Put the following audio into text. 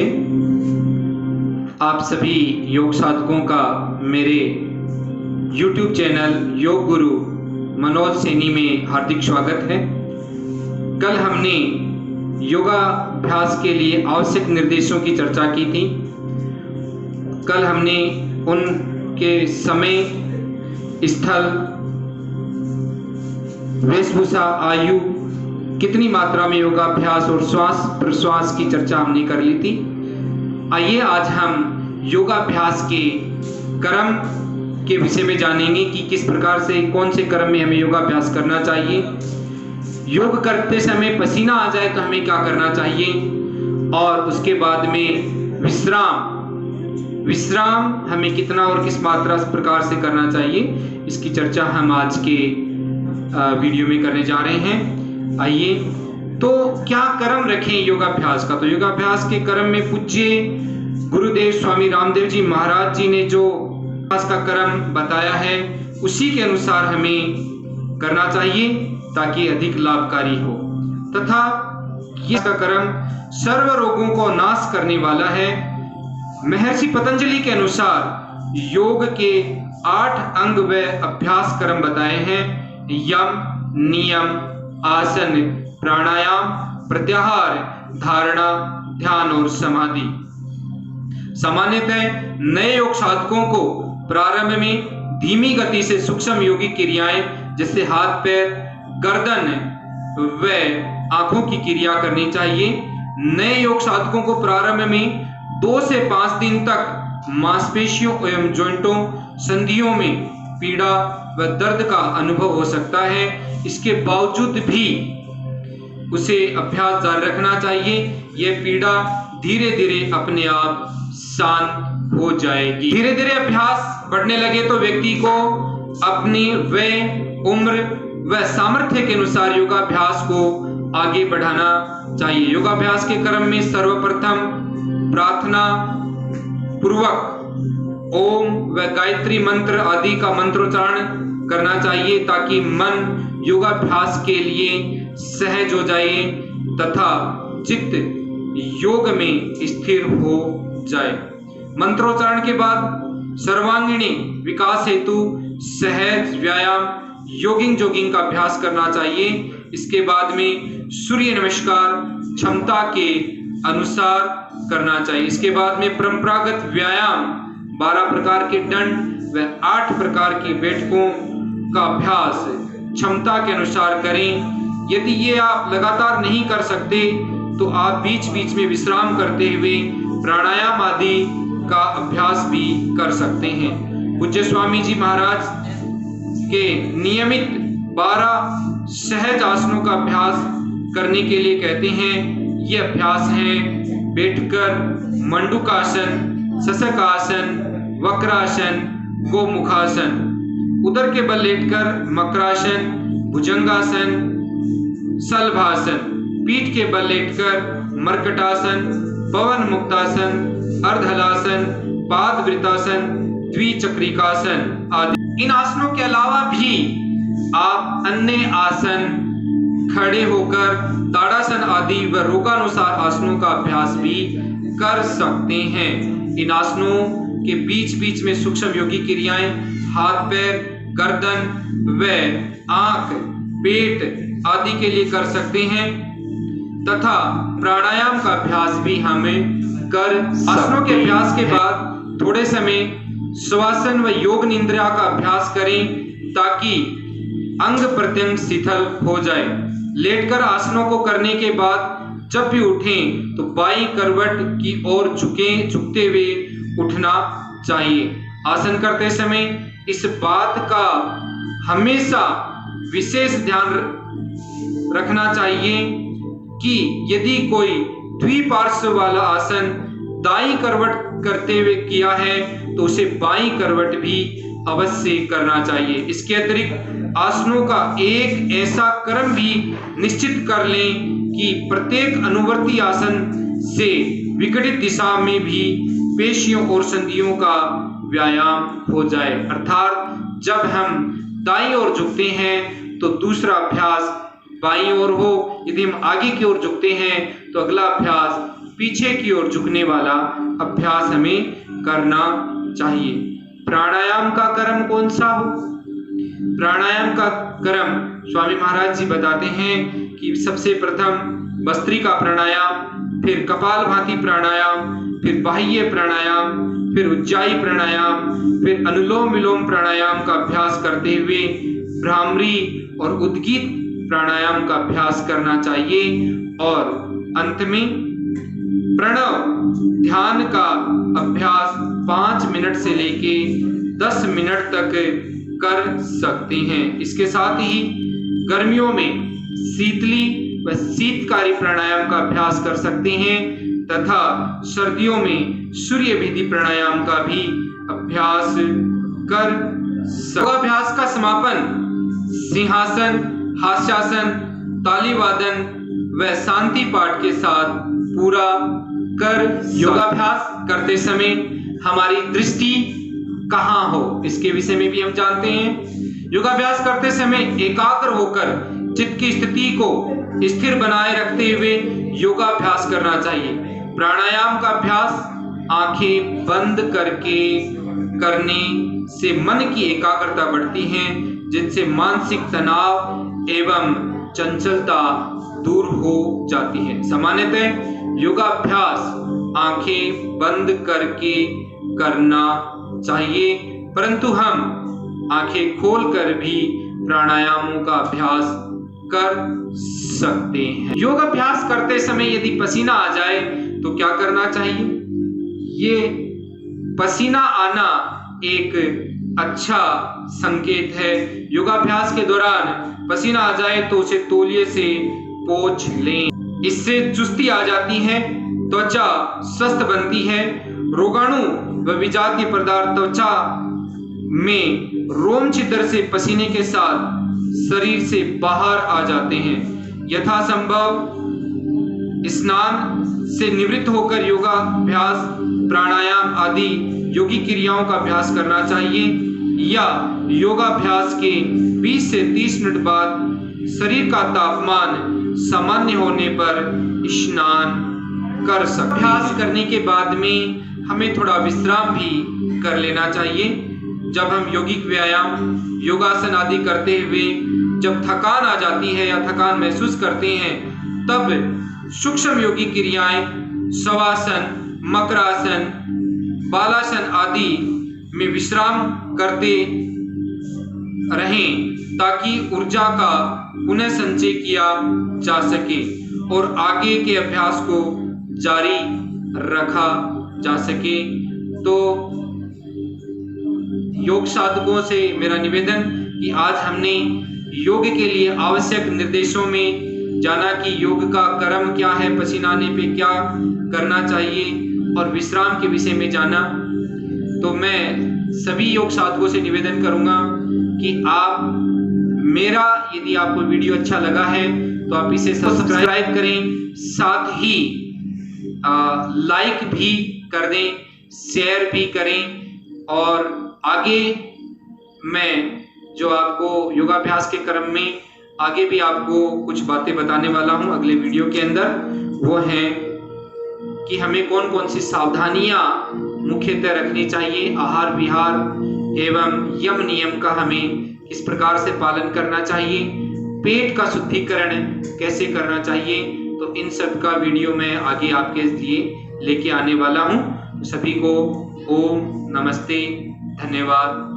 नमस्ते। आप सभी योग साधकों का मेरे YouTube चैनल योग गुरु मनोज सैनी में हार्दिक स्वागत है। कल हमने योगाभ्यास के लिए आवश्यक निर्देशों की चर्चा की थी। कल हमने उनके समय, स्थल, वेशभूषा, आयु, कितनी मात्रा में योगाभ्यास और श्वास प्रश्वास की चर्चा हमने कर ली थी। आइए आज हम योगाभ्यास के क्रम के विषय में जानेंगे कि किस प्रकार से, कौन से क्रम में हमें योगाभ्यास करना चाहिए। योग करते समय पसीना आ जाए तो हमें क्या करना चाहिए, और उसके बाद में विश्राम हमें कितना और किस मात्रा प्रकार से करना चाहिए, इसकी चर्चा हम आज के वीडियो में करने जा रहे हैं। आइए, तो क्या क्रम रखें योगाभ्यास का। तो योगाभ्यास के क्रम में पूज्य गुरुदेव स्वामी रामदेव जी महाराज जी ने जो अभ्यास का क्रम बताया है उसी के अनुसार हमें करना चाहिए ताकि अधिक लाभकारी हो। तथा यह क्रम सर्व रोगों को नाश करने वाला है। महर्षि पतंजलि के अनुसार योग के 8 अंग व अभ्यास क्रम बताए हैं: यम, नियम, आसन, प्राणायाम, प्रत्याहार, धारणा, ध्यान और समाधि। सामान्यतः नए योग साधकों को प्रारंभ में धीमी गति से सूक्ष्म योगिक क्रियाएं जैसे हाथ पैर, गर्दन व आंखों की क्रिया करनी चाहिए। नए योग साधकों को प्रारंभ में 2 से 5 दिन तक मांसपेशियों एवं जॉइंटों, संधियों में पीड़ा व दर्द का अनुभव हो सकता है। इसके बावजूद भी उसे अभ्यास जारी रखना चाहिए। यह पीड़ा धीरे धीरे अपने आप शांत हो जाएगी। धीरे धीरे अभ्यास बढ़ने लगे तो व्यक्ति को अपनी वय, उम्र व सामर्थ्य के अनुसार योगाभ्यास को आगे बढ़ाना चाहिए। योगाभ्यास के क्रम में सर्वप्रथम प्रार्थना पूर्वक ओम व गायत्री मंत्र आदि का मंत्रोच्चारण करना चाहिए ताकि मन योगाभ्यास के लिए सहज हो जाए तथा चित्त योग में स्थिर हो जाए। मंत्रोच्चारण के बाद सर्वांगीणी विकास हेतु सहज व्यायाम, जॉगिंग का अभ्यास करना चाहिए। इसके बाद में सूर्य नमस्कार क्षमता के अनुसार करना चाहिए। इसके बाद में परंपरागत व्यायाम 12 प्रकार के दंड व 8 प्रकार की बैठकों का अभ्यास क्षमता के अनुसार करें। यदि ये आप लगातार नहीं कर सकते तो आप बीच बीच में विश्राम करते हुए प्राणायाम आदि का अभ्यास भी कर सकते हैं। पूज्य स्वामी जी महाराज के नियमित 12 सहज आसनों का अभ्यास करने के लिए कहते हैं। ये अभ्यास हैं बैठकर मंडूकासन, शशकासन, वक्रासन, गोमुखासन, उदर के बल लेटकर मकरासन, भुजंगासन, शलभासन, पीठ के बल लेटकर मर्कटासन, पवन मुक्तासन, अर्धहलासन, पादवृतासन, द्विचक्रिकासन आदि। इन आसनों के अलावा भी आप अन्य आसन, खड़े होकर ताड़ासन आदि व रोगानुसार आसनों का अभ्यास भी कर सकते हैं। इन आसनों के बीच बीच में सूक्ष्म योगिक क्रियाएं हाथ पैर, गर्दन व आंख, पेट आदि के लिए कर सकते हैं तथा प्राणायाम का अभ्यास भी हमें कर आसनों के अभ्यास के बाद थोड़े समय श्वासन व योग निद्रा का अभ्यास करें ताकि अंग प्रत्यंग शिथिल हो जाए। लेटकर आसनों को करने के बाद जब भी उठें तो बाईं करवट की ओर झुकते हुए उठना चाहिए। आसन करते समय इस बात का हमेशा विशेष ध्यान रखना चाहिए कि यदि कोई द्विपार्श्व वाला आसन दाईं करवट करते हुए किया है तो उसे बाईं करवट भी अवश्य करना चाहिए। इसके अतिरिक्त आसनों का एक ऐसा क्रम भी निश्चित कर लें कि प्रत्येक अनुवर्ती आसन से विपरीत दिशा में भी पेशियों और संधियों का व्यायाम हो जाए। अर्थात जब हम दाईं ओर झुकते हैं तो दूसरा अभ्यास बाईं ओर हो, यदि हम आगे की ओर झुकते हैं तो अगला अभ्यास पीछे की ओर झुकने वाला अभ्यास हमें करना चाहिए। प्राणायाम का क्रम कौन सा हो? प्राणायाम का क्रम स्वामी महाराज जी बताते हैं कि सबसे प्रथम भस्त्रिका प्राणायाम, फिर कपालभाति प्राणायाम, फिर बाह्य प्राणायाम, फिर उज्जाई प्राणायाम, फिर अनुलोम विलोम प्राणायाम का अभ्यास करते हुए भ्रामरी और उद्गीत प्राणायाम का अभ्यास करना चाहिए और अंत में प्रणव ध्यान का अभ्यास 5 मिनट से लेके 10 मिनट तक कर सकते हैं। इसके साथ ही गर्मियों में शीतली व शीतकारी प्राणायाम का अभ्यास कर सकते हैं तथा सर्दियों में सूर्य विधि प्राणायाम का भी अभ्यास कर सकते। योगाभ्यास का समापन सिंहासन, हास्यासन, ताली वादन व शांति पाठ के साथ पूरा कर। योगाभ्यास करते समय हमारी दृष्टि कहाँ हो, इसके विषय में भी हम जानते हैं। योगाभ्यास करते समय एकाग्र होकर चित्त की स्थिति को स्थिर बनाए रखते हुए योगाभ्यास करना चाहिए। प्राणायाम का अभ्यास आंखें बंद करके करने से मन की एकाग्रता बढ़ती है, जिनसे मानसिक तनाव एवं चंचलता दूर हो जाती है। सामान्यतः योगाभ्यास आंखें बंद करके करना चाहिए, परंतु हम आंखें खोलकर भी प्राणायामों का अभ्यास कर सकते हैं। योग अभ्यास करते समय यदि पसीना आ जाए तो क्या करना चाहिए? ये पसीना आना एक अच्छा संकेत है। योगाभ्यास के दौरान पसीना आ जाए तो उसे तौलिए से पोंछ लें। इससे चुस्ती आ जाती है, त्वचा स्वस्थ बनती है, रोगाणु व विजातीय पदार्थ त्वचा में रोम छिद्र से पसीने के साथ शरीर से बाहर आ जाते हैं। यथासंभव स्नान से निवृत्त होकर योगाभ्यास, प्राणायाम आदि योगिक क्रियाओं का अभ्यास करना चाहिए या योगाभ्यास के 20 से 30 मिनट बाद शरीर का तापमान सामान्य होने पर स्नान कर सकते। अभ्यास करने के बाद में हमें थोड़ा विश्राम भी कर लेना चाहिए। जब हम यौगिक व्यायाम, योगासन आदि करते हुए जब थकान आ जाती है या थकान महसूस करते हैं, तब सूक्ष्म योगिक क्रियाएं शवासन, मकरासन, बालासन आदि में विश्राम करते रहें ताकि ऊर्जा का पुनः संचय किया जा सके और आगे के अभ्यास को जारी रखा जा सके। तो योग साधकों से मेरा निवेदन कि आज हमने योग के लिए आवश्यक निर्देशों में जाना कि योग का क्रम क्या है, पसीना आने पे क्या करना चाहिए और विश्राम के विषय में जाना। तो मैं सभी योग साधकों से निवेदन करूंगा कि आप मेरा यदि आपको वीडियो अच्छा लगा है तो आप इसे सब्सक्राइब करें, साथ ही लाइक भी कर दें, शेयर भी करें और आगे मैं जो आपको योगाभ्यास के क्रम में आगे भी आपको कुछ बातें बताने वाला हूं अगले वीडियो के अंदर। वो है कि हमें कौन कौन सी सावधानियां मुख्यतः रखनी चाहिए, आहार विहार एवं यम नियम का हमें किस प्रकार से पालन करना चाहिए, पेट का शुद्धिकरण कैसे करना चाहिए। तो इन सब का वीडियो मैं आगे आपके लिए लेके आने वाला हूं। सभी को ओम नमस्ते, धन्यवाद।